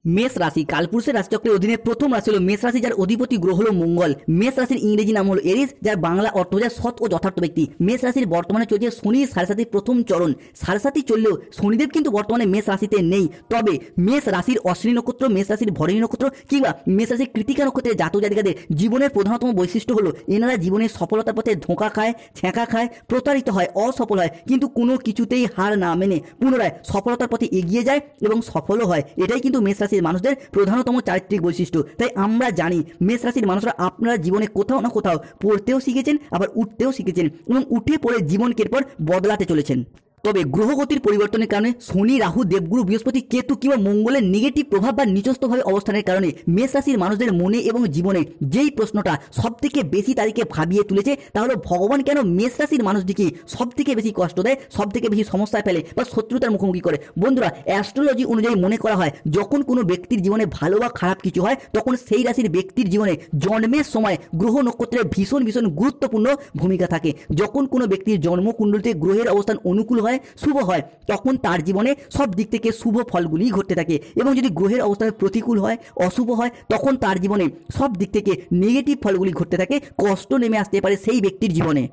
মেষ রাশি কালপুরুষের রাশিচক্রের অধীনে প্রথম রাশি হলো মেষ রাশি, যার অধিপতি গ্রহ হলো মঙ্গল। মেষ রাশির ইংরেজি নাম হলো এরিস, যার বাংলা অর্থ বোঝায় সৎ ও যথার্থ ব্যক্তি। মেষ রাশির বর্তমানে চলছে শনির সাড়ে প্রথম চরণ। সাড়ে চললেও শনিদেব কিন্তু বর্তমানে মেষ রাশিতে নেই। তবে মেষ রাশির অশ্বিনী নক্ষত্র, মেষ রাশির ভরণী নক্ষত্র কিংবা মেষ রাশির কৃতিকা নক্ষত্রের জাতক জাতিকাদের জীবনের প্রধানতম বৈশিষ্ট্য হলো এনারা জীবনের সফলতার পথে ধোঁকা খায়, ছ্যাঁকা খায়, প্রতারিত হয়, অসফল হয়, কিন্তু কোনো কিছুতেই হার না মেনে পুনরায় সফলতার পথে এগিয়ে যায় এবং সফলও হয়। এটাই কিন্তু মেষ রাশির মানুষদের প্রধানতম চারিত্রিক বৈশিষ্ট্য। তাই আমরা জানি মেষ রাশির মানুষরা আপনারা জীবনে কোথাও না কোথাও পড়তেও শিখেছেন, আবার উঠতেও শিখেছেন এবং উঠে পড়ে জীবনকে এরপর বদলাতে চলেছেন। তবে গ্রহগতির পরিবর্তনের কারণে শনি, রাহু, দেবগুরু, বৃহস্পতি, কেতু কিংবা মঙ্গলের নেগেটিভ প্রভাব বা নিচস্থভাবে অবস্থানের কারণে মেষ রাশির মানুষদের মনে এবং জীবনে যেই প্রশ্নটা সবথেকে বেশি তাদেরকে ভাবিয়ে তুলেছে তা হলো ভগবান কেন মেষ রাশির মানুষটিকে সবথেকে বেশি কষ্ট দেয়, সবথেকে বেশি সমস্যায় ফেলে বা শত্রুতার মুখোমুখি করে। বন্ধুরা, অ্যাস্ট্রোলজি অনুযায়ী মনে করা হয় যখন কোনো ব্যক্তির জীবনে ভালো বা খারাপ কিছু হয় তখন সেই রাশির ব্যক্তির জীবনে জন্মের সময় গ্রহ নক্ষত্রের ভীষণ ভীষণ গুরুত্বপূর্ণ ভূমিকা থাকে। যখন কোনো ব্যক্তির জন্মকুণ্ডলিতে গ্রহের অবস্থান অনুকূল হয়, শুভ হয়, তখন তার জীবনে সব দিক থেকে শুভ ফলগুলি ঘটতে থাকে। এবং যদি গ্রহের অবস্থান প্রতিকূল হয়, অশুভ হয়, তখন তার জীবনে সব দিক থেকে নেগেটিভ ফলগুলি ঘটতে থাকে, কষ্ট নেমে আসতে পারে সেই ব্যক্তির জীবনে।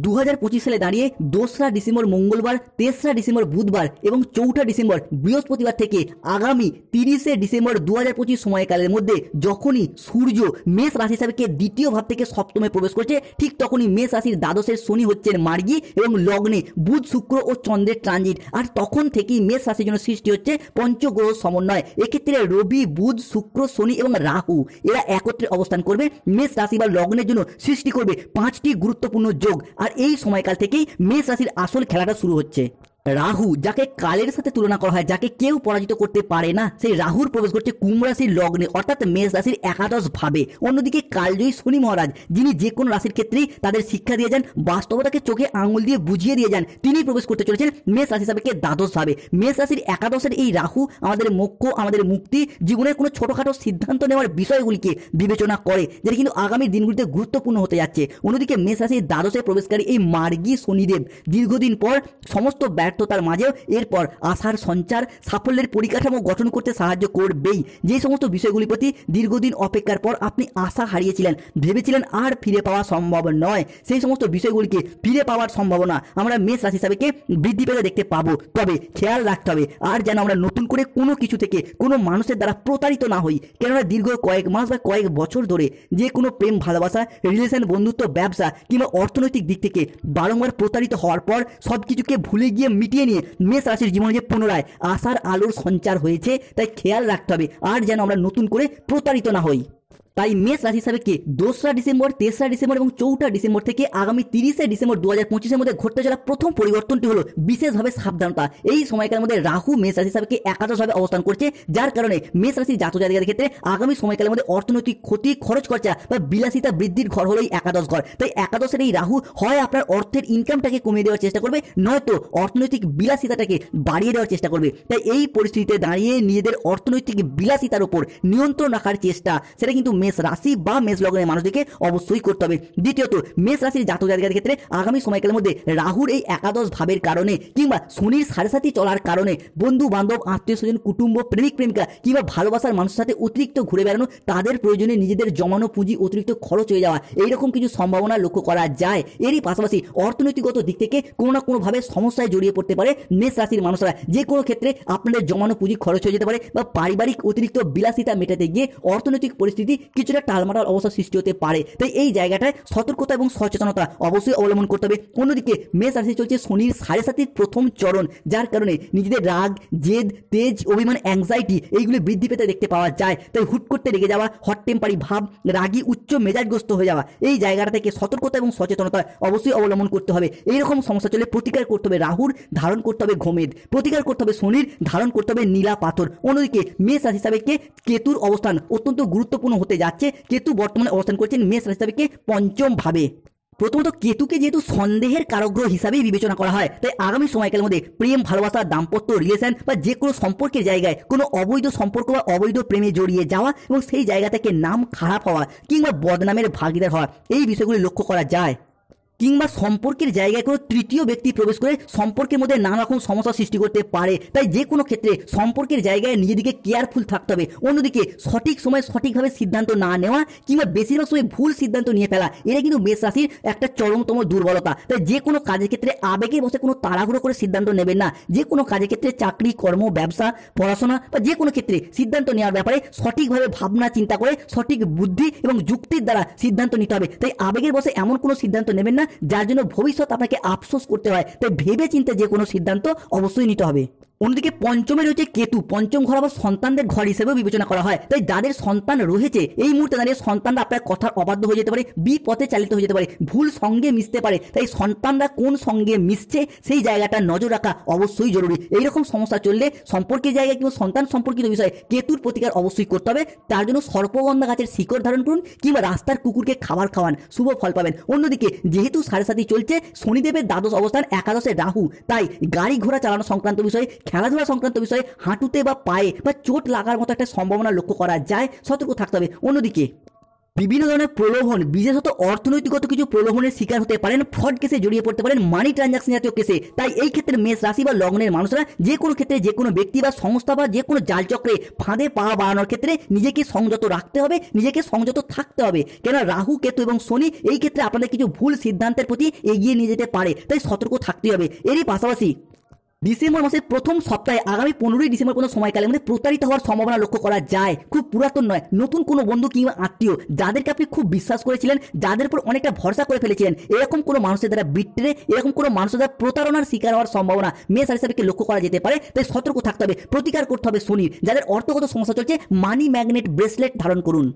2025 সালে দাঁড়িয়ে 2রা ডিসেম্বর মঙ্গলবার, 3রা ডিসেম্বর বুধবার এবং 4ঠা ডিসেম্বর বৃহস্পতিবার থেকে আগামী 30শে ডিসেম্বর 2025 সময়কালের মধ্যে যখনই সূর্য মেষ রাশি হিসাবে দ্বিতীয় ভাব থেকে সপ্তমে প্রবেশ করছে, ঠিক তখনই মেষ রাশির দ্বাদশের শনি হচ্ছেন মার্গী এবং লগ্নে বুধ, শুক্র ও চন্দ্রের ট্রানজিট। আর তখন থেকেই মেষ রাশির জন্য সৃষ্টি হচ্ছে পঞ্চগ্রহ সমন্বয়। এক্ষেত্রে রবি, বুধ, শুক্র, শনি এবং রাহু এরা একত্রে অবস্থান করবে, মেষ রাশি বা লগ্নের জন্য সৃষ্টি করবে 5টি গুরুত্বপূর্ণ যোগ। আর এই সময়কাল থেকেই মেষ রাশির আসল খেলাটা শুরু হচ্ছে। রাহু, যাকে কালের সাথে তুলনা করা হয়, যাকে কেউ পরাজিত করতে পারে না, সেই রাহুর প্রবেশ করছে কুম্ভ রাশির লগ্নে অর্থাৎ মেষ রাশির একাদশ ভাবে। অন্যদিকে কালজয়ী শনি মহারাজ, যিনি যে কোনো রাশির ক্ষেত্রেই তাদের শিক্ষা দিয়ে যান, বাস্তবতাকে চোখে আঙুল দিয়ে বুঝিয়ে দিয়ে যান, তিনি প্রবেশ করতে চলেছেন মেষ রাশি হিসাবে দ্বাদশ ভাবে। মেষ রাশির একাদশের এই রাহু আমাদের মোক্ষ, আমাদের মুক্তি, জীবনের কোনো ছোটখাটো সিদ্ধান্ত নেওয়ার বিষয়গুলিকে বিবেচনা করে, যেটা কিন্তু আগামী দিনগুলিতে গুরুত্বপূর্ণ হতে যাচ্ছে। অন্যদিকে মেষ রাশির দ্বাদশে প্রবেশকারী এই মার্গী শনিদেব দীর্ঘদিন পর সমস্ত ব্যর্থতার মাঝেও এরপর আশার সঞ্চার, সাফল্যের পরিকাঠামো গঠন করতে সাহায্য করবেই। যে সমস্ত বিষয়গুলির প্রতি দীর্ঘদিন অপেক্ষার পর আপনি আশা হারিয়েছিলেন, ভেবেছিলেন আর ফিরে পাওয়া সম্ভব নয়, সেই সমস্ত বিষয়গুলিকে ফিরে পাওয়ার সম্ভাবনা আমরা মেষ রাশি হিসাবে বৃদ্ধি পেতে দেখতে পাবো। তবে খেয়াল রাখতে হবে আর যেন আমরা নতুন করে কোনো কিছু থেকে কোনো মানুষের দ্বারা প্রতারিত না হই। কেননা দীর্ঘ কয়েক মাস বা কয়েক বছর ধরে যে কোনো প্রেম, ভালোবাসা, রিলেশন, বন্ধুত্ব, ব্যবসা কিংবা অর্থনৈতিক দিক থেকে বারংবার প্রতারিত হওয়ার পর সব কিছুকে ভুলে গিয়ে মিটিয়ে নিয়ে মেষ রাশির জীবনে যে পুনরায় আশার আলোর সঞ্চার হয়েছে, তাই খেয়াল রাখতে হবে আর যেন আমরা নতুন করে প্রতারিত না হই। তাই মেষ রাশি হিসাবে 2রা ডিসেম্বর, 3রা ডিসেম্বর এবং 4ঠা ডিসেম্বর থেকে আগামী 30শে ডিসেম্বর 2025-এর মধ্যে ঘটতে চলা প্রথম পরিবর্তনটি হলো বিশেষভাবে সাবধানতা। এই সময়কালের মধ্যে রাহু মেষ রাশি হিসাবে একাদশভাবে অবস্থান করছে, যার কারণে মেষ রাশির জাতক জাতিকাদের ক্ষেত্রে আগামী সময়কালের মধ্যে অর্থনৈতিক ক্ষতি, খরচ খরচা বা বিলাসিতা বৃদ্ধির ঘর হলো এই একাদশ ঘর। তাই একাদশের এই রাহু হয় আপনার অর্থের ইনকামটাকে কমিয়ে দেওয়ার চেষ্টা করবে, নয়তো অর্থনৈতিক বিলাসিতাটাকে বাড়িয়ে দেওয়ার চেষ্টা করবে। তাই এই পরিস্থিতিতে দাঁড়িয়ে নিজেদের অর্থনৈতিক বিলাসিতার উপর নিয়ন্ত্রণ রাখার চেষ্টা, সেটা কিন্তু মেষ রাশি বা মেষ লগ্নের মানুষদেরকে অবশ্যই করতে হবে। দ্বিতীয়ত, মেষ রাশির জাতক জাতিকাদের ক্ষেত্রে আগামী সময়কালের মধ্যে রাহুর এই একাদশ ভাবের কারণে কিংবা শনির সাড়ে চলার কারণে বন্ধু বান্ধব, আত্মীয় স্বজন, কুটুম্ব, প্রেমিক প্রেমিকা কিংবা ভালোবাসার মানুষের সাথে অতিরিক্ত ঘুরে বেড়ানো, তাদের প্রয়োজনে নিজেদের জমানো পুঁজি অতিরিক্ত খরচ হয়ে যাওয়া, এইরকম কিছু সম্ভাবনা লক্ষ্য করা যায়। এরই পাশাপাশি অর্থনৈতিকগত দিক থেকে কোনো না কোনোভাবে সমস্যায় জড়িয়ে পড়তে পারে মেষ রাশির মানুষরা। যে কোনো ক্ষেত্রে আপনাদের জমানো পুঁজি খরচ হয়ে যেতে পারে বা পারিবারিক অতিরিক্ত বিলাসিতা মেটাতে গিয়ে অর্থনৈতিক পরিস্থিতি কিছুটা টালমাটাল অবস্থা সৃষ্টি হতে পারে। তাই এই জায়গাটায় সতর্কতা এবং সচেতনতা অবশ্যই অবলম্বন করতে হবে। অন্যদিকে মেষ রাশি চলছে শনির সাড়ে প্রথম চরণ, যার কারণে নিজেদের রাগ, জেদ, তেজ, অভিমান, অ্যাংজাইটি এইগুলি বৃদ্ধি পেতে দেখতে পাওয়া যায়। তাই হুট করতে রেগে যাওয়া, হট টেম্পারি ভাব, রাগী, উচ্চ মেজাজগ্রস্ত হয়ে যাওয়া, এই জায়গাটা থেকে সতর্কতা এবং সচেতনতা অবশ্যই অবলম্বন করতে হবে। এইরকম সমস্যা চলে প্রতিকার করতে হবে রাহুর, ধারণ করতে হবে ঘুমেদ, প্রতিকার করতে হবে শনির, ধারণ করতে হবে নীলা পাথর। অন্যদিকে মেষ রাশি হিসাবে কেতুর অবস্থান অত্যন্ত গুরুত্বপূর্ণ হতে যাচ্ছে। কেতু বর্তমানে অবস্থান করছেন মেষ রাশি হিসাবে পঞ্চম ভাবে। প্রথমত কেতুকে যেহেতু সন্দেহের কারগ্রহ হিসাবেই বিবেচনা করা হয়, তাই আগামী সময়কালের মধ্যে প্রেম, ভালোবাসা, দাম্পত্য, রিলেশন বা যে কোনো সম্পর্কের জায়গায় কোনো অবৈধ সম্পর্ক বা অবৈধ প্রেমে জড়িয়ে যাওয়া এবং সেই জায়গা থেকে নাম খারাপ হওয়া কিংবা বদনামের ভাগিদার হওয়া, এই বিষয়গুলি লক্ষ্য করা যায়। কিংবা সম্পর্কের জায়গায় কোনো তৃতীয় ব্যক্তি প্রবেশ করে সম্পর্কের মধ্যে নানা রকম সমস্যা সৃষ্টি করতে পারে। তাই যে কোনো ক্ষেত্রে সম্পর্কের জায়গায় নিজেদিকে কেয়ারফুল থাকতে হবে। অন্যদিকে সঠিক সময় সঠিকভাবে সিদ্ধান্ত না নেওয়া কিংবা বেশিরভাগ সময় ভুল সিদ্ধান্ত নিয়ে ফেলা, এটা কিন্তু মেষ রাশির একটা চরমতম দুর্বলতা। তাই যে কোনো কাজের ক্ষেত্রে আবেগে বসে কোনো তাড়াহুড়ো করে সিদ্ধান্ত নেবেন না। যে কোনো কাজের ক্ষেত্রে চাকরি, কর্ম, ব্যবসা, পড়াশোনা বা যে কোনো ক্ষেত্রে সিদ্ধান্ত নেওয়ার ব্যাপারে সঠিকভাবে ভাবনা চিন্তা করে সঠিক বুদ্ধি এবং যুক্তির দ্বারা সিদ্ধান্ত নিতে হবে। তাই আবেগের বসে এমন কোনো সিদ্ধান্ত নেবেন না যার জন্য ভবিষ্যৎ আপনাকে আফসোস করতে হয়। তাই ভেবে চিন্তে যে কোনো সিদ্ধান্ত অবশ্যই নিতে হবে। অন্যদিকে পঞ্চমে রয়েছে কেতু। পঞ্চম ঘর আবার সন্তানদের ঘর হিসেবেও বিবেচনা করা হয়। তাই যাদের সন্তান রয়েছে এই মুহূর্তে দাঁড়িয়ে সন্তানরা আপনার কথার অবাধ্য হয়ে যেতে পারে, বিপথে চালিত হয়ে যেতে পারে, ভুল সঙ্গে মিশতে পারে। তাই সন্তানরা কোন সঙ্গে মিশছে সেই জায়গাটা নজর রাখা অবশ্যই জরুরি। এইরকম সমস্যা চললে সম্পর্কের জায়গায় কিংবা সন্তান সম্পর্কিত বিষয়ে কেতুর প্রতিকার অবশ্যই করতে হবে। তার জন্য সর্পগন্ধা গাছের শিকড় ধারণ করুন কিংবা রাস্তার কুকুরকে খাবার খাওয়ান, শুভ ফল পাবেন। অন্যদিকে যেহেতু 7.5 চলছে, শনিদেবের দ্বাদশ অবস্থান, একাদশে রাহু, তাই গাড়ি ঘোড়া চালানো সংক্রান্ত বিষয়ে, খেলাধুলা সংক্রান্ত বিষয়ে হাঁটুতে বা পায়ে বা চোট লাগার মতো একটা সম্ভাবনা লক্ষ্য করা যায়, সতর্ক থাকতে হবে। অন্যদিকে বিভিন্ন ধরনের প্রলোভন, বিশেষত অর্থনৈতিকগত কিছু প্রলোভনের শিকার হতে পারেন, ফ্রড কেসে জড়িয়ে পড়তে পারেন, মানি ট্রানজাকশন জাতীয় কেসে। তাই এই ক্ষেত্রে মেষ রাশি বা লগ্নের মানুষরা যে কোনো ক্ষেত্রে যে কোনো ব্যক্তি বা সংস্থা বা যে কোনো জালচক্রে ফাঁদে পা বাড়ানোর ক্ষেত্রে নিজেকে সংযত রাখতে হবে, নিজেকে সংযত থাকতে হবে। কেন রাহু, কেতু এবং শনি এই ক্ষেত্রে আপনাদের কিছু ভুল সিদ্ধান্তের প্রতি এগিয়ে নিয়ে যেতে পারে, তাই সতর্ক থাকতে হবে। এরই পাশাপাশি ডিসেম্বর মাসের প্রথম সপ্তাহে আগামী 15ই ডিসেম্বর পর্যন্ত সময়কালের মধ্যে প্রতারিত হওয়ার সম্ভাবনা লক্ষ্য করা যায়। খুব পুরাতন নয়, নতুন কোনো বন্ধু কিংবা আত্মীয় যাদেরকে আপনি খুব বিশ্বাস করেছিলেন, যাদের উপর অনেকটা ভরসা করে ফেলেছিলেন, এরকম কোনো মানুষের দ্বারা বিট্রে, এরকম কোনো মানুষের দ্বারা প্রতারণার শিকার হওয়ার সম্ভাবনা মেষ রাশিকে লক্ষ্য করা যেতে পারে। তাই সতর্ক থাকতে হবে, প্রতিকার করতে হবে শনির। যাদের অর্থগত সমস্যা চলছে, মানি ম্যাগনেট ব্রেসলেট ধারণ করুন।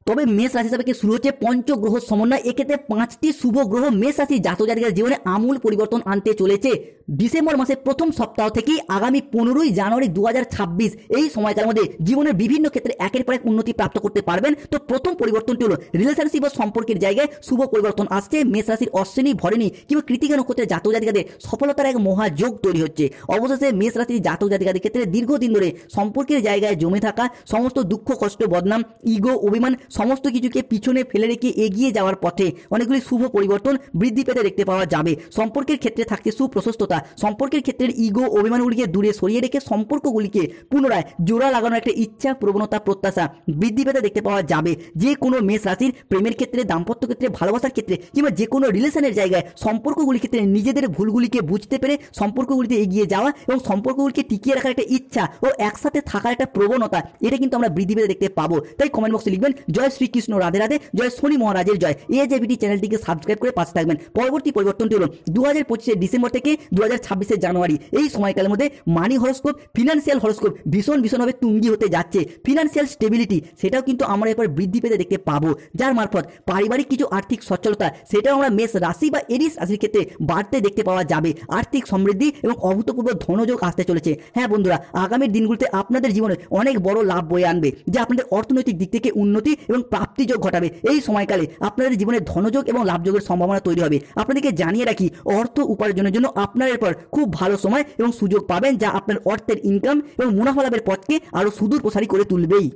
তবে মেষ রাশি হিসাবে শুরু হচ্ছে পঞ্চগ্রহ সমন্বয়। এক্ষেত্রে 5টি শুভ গ্রহ মেষ রাশি জাতক জাতিকার জীবনে আমূল পরিবর্তন আনতে চলেছে। ডিসেম্বর মাসের প্রথম সপ্তাহ থেকেই আগামী 15ই জানুয়ারি 2026 এই সময়কালের মধ্যে জীবনের বিভিন্ন ক্ষেত্রে একের পর এক উন্নতি প্রাপ্ত করতে পারবেন। তো প্রথম পরিবর্তনটি হলো রিলেশনশিপ বা সম্পর্কের জায়গায় শুভ পরিবর্তন আসছে। মেষ রাশির অশ্বিনী, ভরণী কিংবা কৃতিকা নক্ষত্রের জাতক জাতিকাদের সফলতার এক মহাযোগ তৈরি হচ্ছে। অবশেষে মেষ রাশির জাতক জাতিকাদের ক্ষেত্রে দীর্ঘদিন ধরে সম্পর্কের জায়গায় জমে থাকা সমস্ত দুঃখ, কষ্ট, বদনাম, ইগো, অভিমান সমস্ত কিছুকে পিছনে ফেলে রেখে এগিয়ে যাওয়ার পথে অনেকগুলি শুভ পরিবর্তন বৃদ্ধি পেতে দেখতে পাওয়া যাবে। সম্পর্কের ক্ষেত্রে থাকছে সুপ্রশস্ততা। সম্পর্কের ক্ষেত্রে ইগো, অভিমানগুলিকে দূরে সরিয়ে রেখে সম্পর্কগুলিকে পুনরায় জোড়া লাগানোর একটা ইচ্ছা, প্রবণতা, প্রত্যাশা বৃদ্ধি পেতে দেখতে পাওয়া যাবে। যে কোনো মেষ রাশির প্রেমের ক্ষেত্রে, দাম্পত্য ক্ষেত্রে, ভালোবাসার ক্ষেত্রে কিংবা যে কোনো রিলেশনের জায়গায় সম্পর্কগুলির ক্ষেত্রে নিজেদের ভুলগুলিকে বুঝতে পেরে সম্পর্কগুলিতে এগিয়ে যাওয়া এবং সম্পর্কগুলিকে টিকিয়ে রাখার একটা ইচ্ছা ও একসাথে থাকার একটা প্রবণতা, এটা কিন্তু আমরা বৃদ্ধি পেতে দেখতে পাবো। তাই কমেন্ট বক্সে লিখবেন জয় শ্রীকৃষ্ণ, রাধে রাধে, জয় শনি মহারাজের জয়। এজেবিটি চ্যানেলটিকে সাবস্ক্রাইব করে পাশে থাকবেন। পরবর্তী পরিবর্তনটি হলো 2025 ডিসেম্বর থেকে 2026 জানুয়ারি এই সময়কালের মধ্যে মানি হরোস্কোপ, ফিনান্সিয়াল হরোস্কোপ ভীষণভাবে তুঙ্গি হতে যাচ্ছে। ফিনান্সিয়াল স্টেবিলিটি সেটাও কিন্তু আমরা এরপর বৃদ্ধি পেতে দেখতে পাবো, যার মারফত পারিবারিক কিছু আর্থিক সচ্ছলতা সেটাও আমরা মেষ রাশি বা এরিস রাশির ক্ষেত্রে বাড়তে দেখতে পাওয়া যাবে। আর্থিক সমৃদ্ধি এবং অভূতপূর্ব ধনযোগ আসতে চলেছে। হ্যাঁ বন্ধুরা, আগামী দিনগুলিতে আপনাদের জীবনে অনেক বড় লাভ বয়ে আনবে, যা আপনাদের অর্থনৈতিক দিক থেকে উন্নতি এবং প্রাপ্তিযোগ ঘটাবে। এই সময়কালে আপনাদের জীবনে ধনযোগ এবং লাভযোগের সম্ভাবনা তৈরি হবে। আপনাদেরকে জানিয়ে রাখি, অর্থ উপার্জনের জন্য আপনার এরপর খুব ভালো সময় এবং সুযোগ পাবেন, যা আপনার অর্থের ইনকাম এবং মুনাফা লাভের পথকে আরও সুদূর প্রসারী করে তুলবেই।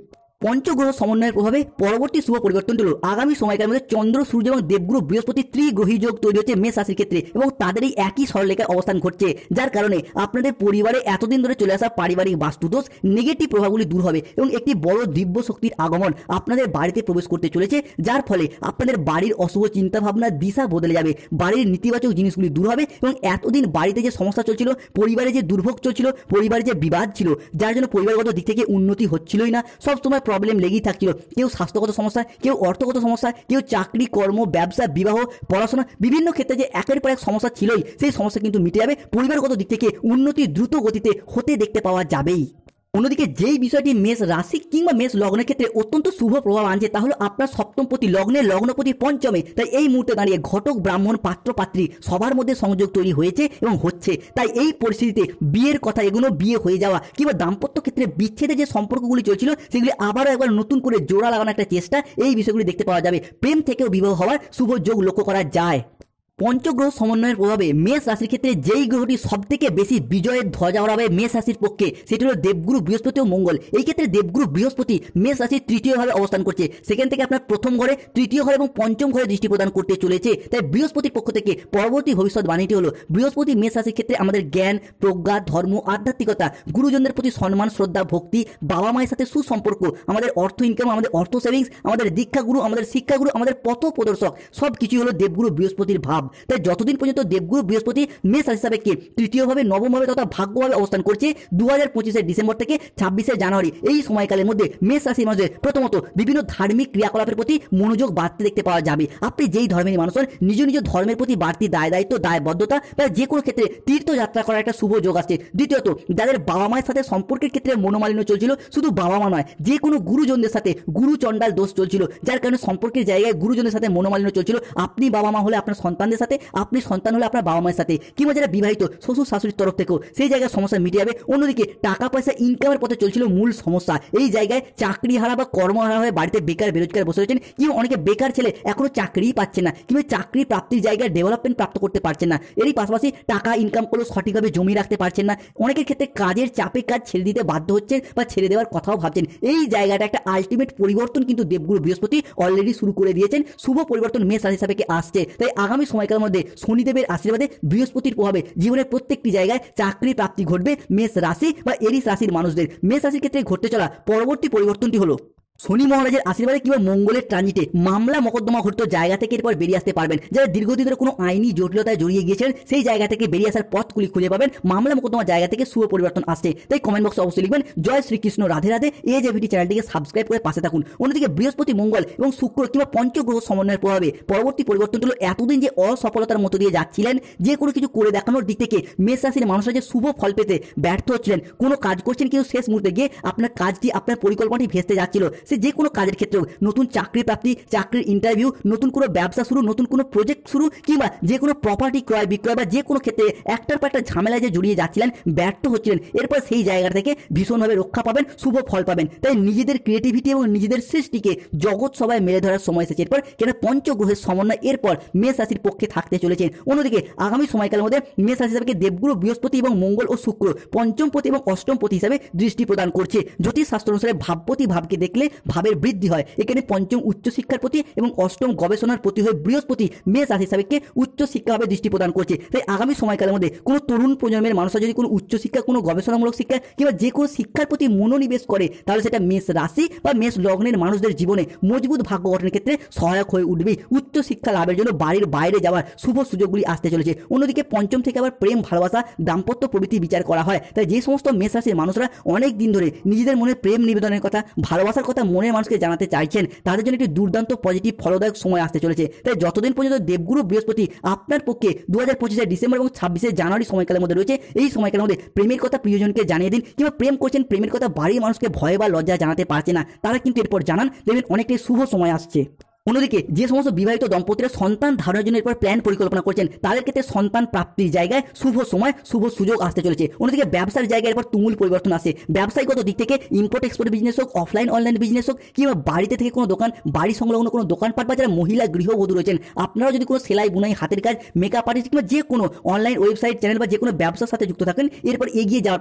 পঞ্চগ্রহ সমন্বয়ের প্রভাবে পরবর্তী শুভ পরিবর্তনটি হল আগামী সময়কালের মধ্যে চন্দ্র, সূর্য এবং দেবগুরু বৃহস্পতি ত্রিগ্রহী যোগ তৈরি হচ্ছে মেষ রাশির ক্ষেত্রে এবং তাদের এই একই সরলরেখায় অবস্থান ঘটছে, যার কারণে আপনাদের পরিবারে এতদিন ধরে চলে আসা পারিবারিক বাস্তুদোষ, নেগেটিভ প্রভাবগুলি দূর হবে এবং একটি বড় দিব্য শক্তির আগমন আপনাদের বাড়িতে প্রবেশ করতে চলেছে, যার ফলে আপনাদের বাড়ির অশুভ চিন্তাভাবনার দিশা বদলে যাবে। বাড়ির নেতিবাচক জিনিসগুলি দূর হবে এবং এতদিন বাড়িতে যে সমস্যা চলছিল, পরিবারে যে দুর্ভোগ চলছিল, পরিবারে যে বিবাদ ছিল, যার জন্য পরিবারগত দিক থেকে উন্নতি হচ্ছিলই না, সবসময় প্রবলেম লেগেই থাকছিল। কেউ স্বাস্থ্যগত সমস্যা, কেউ অর্থগত সমস্যা, কেউ চাকরি, কর্ম, ব্যবসা, বিবাহ, পড়াশোনা বিভিন্ন ক্ষেত্রে যে একের পর এক সমস্যা ছিলই, সেই সমস্যা কিন্তু মিটে যাবে। পরিবারগত দিক থেকে উন্নতি দ্রুত গতিতে হতে দেখতে পাওয়া যাবেই। অন্যদিকে যেই বিষয়টি মেষ রাশি কিংবা মেষ লগ্নের ক্ষেত্রে অত্যন্ত শুভ প্রভাব আনছে, তা হলো আপনার সপ্তমপতি লগ্নের লগ্নপতি পঞ্চমে। তাই এই মুহূর্তে দাঁড়িয়ে ঘটক, ব্রাহ্মণ, পাত্র, পাত্রী সবার মধ্যে সংযোগ তৈরি হয়েছে এবং হচ্ছে। তাই এই পরিস্থিতিতে বিয়ের কথা এগুলো, বিয়ে হয়ে যাওয়া কিংবা দাম্পত্য ক্ষেত্রে বিচ্ছেদের যে সম্পর্কগুলি চলছিল, সেগুলি আবারও একবার নতুন করে জোড়া লাগানোর একটা চেষ্টা, এই বিষয়গুলি দেখতে পাওয়া যাবে। প্রেম থেকেও বিবাহ হওয়ার শুভ যোগ লক্ষ্য করা যায়। পঞ্চগ্রহ সমন্বয়ের প্রভাবে মেষ রাশির ক্ষেত্রে যেই গ্রহটি সব থেকে বেশি বিজয়ের ধ্বজা ওড়াবে মেষ রাশির পক্ষে সেটি হলো দেবগুরু বৃহস্পতি ও মঙ্গল। এই ক্ষেত্রে দেবগুরু বৃহস্পতি মেষ রাশির তৃতীয় ভাবে অবস্থান করছে, সেখান থেকে আপনার প্রথম ঘরে, তৃতীয় ঘরে এবং পঞ্চম ঘরে দৃষ্টি প্রদান করতে চলেছে। তাই বৃহস্পতির পক্ষ থেকে পরবর্তী ভবিষ্যৎবাণীটি হলো বৃহস্পতি মেষ রাশির ক্ষেত্রে আমাদের জ্ঞান, প্রজ্ঞা, ধর্ম, আধ্যাত্মিকতা, গুরুজনদের প্রতি সম্মান, শ্রদ্ধা, ভক্তি, বাবা মায়ের সাথে সুসম্পর্ক, আমাদের অর্থ ইনকাম, আমাদের অর্থ সেভিংস, আমাদের দীক্ষাগুরু, আমাদের শিক্ষাগুরু, আমাদের পথ প্রদর্শক সব কিছুই হলো দেবগুরু বৃহস্পতির ভাব। তাই যতদিন পর্যন্ত দেবগুরু বৃহস্পতি মেষ রাশি হিসাবে কে তৃতীয়ভাবে, নবমভাবে তথা ভাগ্যভাবে অবস্থান করছে 2025 ডিসেম্বর থেকে 26 জানুয়ারি এই সময়কালের মধ্যে মেষ রাশির মানুষদের প্রথমত বিভিন্ন ধার্মিক ক্রিয়াকলাপের প্রতি মনোযোগ বাড়তে দেখতে পাওয়া যাবে। আপনি যেই ধর্মের মানুষ হন, নিজ নিজ ধর্মের প্রতি বাড়তি দায় দায়িত্ব, দায়বদ্ধতা বা যে কোনো ক্ষেত্রে তীর্থযাত্রা করার একটা শুভ যোগ আসছে। দ্বিতীয়ত, যাদের বাবা মায়ের সাথে সম্পর্কের ক্ষেত্রে মনোমালিন্য চলছিল, শুধু বাবা মা নয়, যে কোনো গুরুজনদের সাথে গুরু চণ্ডাল দোষ চলছিল, যার কারণে সম্পর্কের জায়গায় গুরুজনের সাথে মনোমালিন্য চলছিল। আপনি বাবা মা হলে আপনার সন্তানদের সাথে, আপনি সন্তান হলে আপনার বাবা মায়ের সাথে, কিংবা যারা বিবাহিত শ্বশুর শাশুড়ির তরফ থেকেও সেই জায়গায় সমস্যা মিটে যাবে। অন্যদিকে টাকা পয়সা ইনকামের পথে চলছিল মূল সমস্যা, এই জায়গায় চাকরি হারা বা কর্মহারা হয়ে বাড়িতে বেকার বেরোজগার বসে রয়েছেন, কিংবা অনেকে বেকার ছেলে এখনো চাকরিই পাচ্ছে না, কিংবা চাকরি প্রাপ্তির জায়গায় ডেভেলপমেন্ট প্রাপ্ত করতে পারছেন না। এরই পাশাপাশি টাকা ইনকাম করলেও সঠিকভাবে জমিয়ে রাখতে পারছেন না। অনেকের ক্ষেত্রে কাজের চাপে কাজ ছেড়ে দিতে বাধ্য হচ্ছেন বা ছেড়ে দেওয়ার কথাও ভাবছেন। এই জায়গাটা একটা আলটিমেট পরিবর্তন কিন্তু দেবগুরু বৃহস্পতি অলরেডি শুরু করে দিয়েছেন। শুভ পরিবর্তন মেষ রাশি হিসাবে আসছে। তাই আগামী সময়কালের মধ্যে শনিদেবের আশীর্বাদে, বৃহস্পতির প্রভাবে জীবনের প্রত্যেকটি জায়গায় চাকরি প্রাপ্তি ঘটবে মেষ রাশি বা এরিস রাশির মানুষদের। মেষ রাশির ক্ষেত্রে ঘটতে চলা পরবর্তী পরিবর্তনটি হলো শনি মহারাজের আশীর্বাদে কিংবা মঙ্গলের ট্রানজিটে মামলা মোকদ্দমা ঘটিত জায়গা থেকে এরপর বেরিয়ে আসতে পারবেন। যারা দীর্ঘদিন ধরে কোনো আইনি জটিলতায় জড়িয়ে গিয়েছেন, সেই জায়গা থেকে বেরিয়ে আসার পথগুলি খুঁজে পাবেন। মামলা মোকদ্দমা জায়গা থেকে শুভ পরিবর্তন আসছে। তাই কমেন্ট বক্সে অবশ্যই লিখবেন জয় শ্রীকৃষ্ণ, রাধে রাধে। এই যে ভিডিও চ্যানেলটিকে সাবস্ক্রাইব করে পাশে থাকুন। অন্যদিকে বৃহস্পতি, মঙ্গল এবং শুক্র কিংবা পঞ্চগ্রহ সমন্বয়ের প্রভাবে পরবর্তী পরিবর্তন হলো এতদিন যে অসফলতার মতো দিয়ে যাচ্ছিলেন, যে কোনো কিছু করে দেখানোর দিক থেকে মেষ রাশির মানুষরা যে শুভ ফল পেতে ব্যর্থ হচ্ছিলেন, কোনো কাজ করছেন কিন্তু শেষ মুহূর্তে গিয়ে আপনার কাজটি, আপনার পরিকল্পনাটি ভেস্তে যাচ্ছিল, সে যে কোনো কাজের ক্ষেত্রে নতুন চাকরি প্রাপ্তি, চাকরির ইন্টারভিউ, নতুন কোনো ব্যবসা শুরু, নতুন কোনো প্রজেক্ট শুরু, কিংবা যে কোনো প্রপার্টি ক্রয় বিক্রয় বা যে কোনো ক্ষেত্রে একটার পর একটা ঝামেলায় যে জড়িয়ে যাচ্ছিলেন, ব্যর্থ হচ্ছিলেন, এরপর সেই জায়গা থেকে ভীষণভাবে রক্ষা পাবেন, শুভ ফল পাবেন। তাই নিজেদের ক্রিয়েটিভিটি এবং নিজেদের সৃষ্টিকে জগৎ সবাই মেলে ধরার সময় এসেছে এরপর, কেন পঞ্চগ্রহের সমন্বয় এরপর মেষ রাশির পক্ষে থাকতে চলেছে। অন্যদিকে আগামী সময়কালের মধ্যে মেষ রাশি হিসাবে দেবগুরু বৃহস্পতি এবং মঙ্গল ও শুক্র পঞ্চমপতি এবং অষ্টমপতি হিসাবে দৃষ্টি প্রদান করছে। জ্যোতিষ শাস্ত্র অনুসারে ভাবপতি ভাবকে দেখলে ভাবের বৃদ্ধি হয়। এখানে পঞ্চম উচ্চশিক্ষার প্রতি এবং অষ্টম গবেষণার প্রতি হয়ে বৃহস্পতি মেষ রাশি হিসাবে উচ্চশিক্ষাভাবে দৃষ্টি প্রদান করছে। তাই আগামী সময়কালের মধ্যে কোনো তরুণ প্রজন্মের মানুষরা যদি কোনো উচ্চশিক্ষা, কোনো গবেষণামূলক শিক্ষা কিংবা যে কোনো শিক্ষার প্রতি মনোনিবেশ করে, তাহলে সেটা মেষ রাশি বা মেষ লগ্নের মানুষদের জীবনে মজবুত ভাগ্য গঠনের ক্ষেত্রে সহায়ক হয়ে উঠবে। উচ্চশিক্ষা লাভের জন্য বাড়ির বাইরে যাওয়ার শুভ সুযোগগুলি আসতে চলেছে। অন্যদিকে পঞ্চম থেকে আবার প্রেম, ভালোবাসা, দাম্পত্য প্রভৃতি বিচার করা হয়। তাই যে সমস্ত মেষ রাশির মানুষরা অনেক দিন ধরে নিজেদের মনে প্রেম নিবেদনের কথা, ভালোবাসার কথা মনের মানুষকে জানাতে চাইছেন, তাদের জন্য একটি দুর্দান্ত পজিটিভ ফলদায়ক সময় আসতে চলেছে। তাই যতদিন পর্যন্ত দেবগুরু বৃহস্পতি আপনার পক্ষে 2025 ডিসেম্বর এবং 26 জানুয়ারি সময়কালের মধ্যে রয়েছে, এই সময়কালের মধ্যে প্রেমের কথা প্রিয়জনকে জানিয়ে দিন, কিংবা প্রেম করছেন, প্রেমের কথা বাড়ির মানুষকে ভয় বা লজ্জা জানাতে পারছে না, তারা কিন্তু এরপর জানান, দেখবেন অনেকটাই শুভ সময় আসছে। অন্যদিকে যে সমস্ত বিবাহিত দম্পতিরা সন্তান ধারণের জন্য এরপর প্ল্যান পরিকল্পনা করছেন, তাদের ক্ষেত্রে সন্তান প্রাপ্তির জায়গায় শুভ সময়, শুভ সুযোগ আসতে চলেছে। অন্যদিকে ব্যবসার জায়গায় এরপর তুমুল পরিবর্তন আসে। ব্যবসায়িকত দিক থেকে ইম্পোর্ট এক্সপোর্ট বিজনেস হোক, অফলাইন অনলাইন বিজনেস হোক, কিংবা বাড়িতে থেকে কোনো দোকান, বাড়ি সংলগ্ন কোনো দোকানপাট, বা যারা মহিলা গৃহবধূ রয়েছেন, আপনারা যদি কোনো সেলাই বুনাই, হাতের কাজ, মেকআপ আর্টিস্ট কিংবা যে কোনো অনলাইন ওয়েবসাইট চ্যানেল বা যে কোনো ব্যবসার সাথে যুক্ত থাকেন, এরপর এগিয়ে যাওয়ার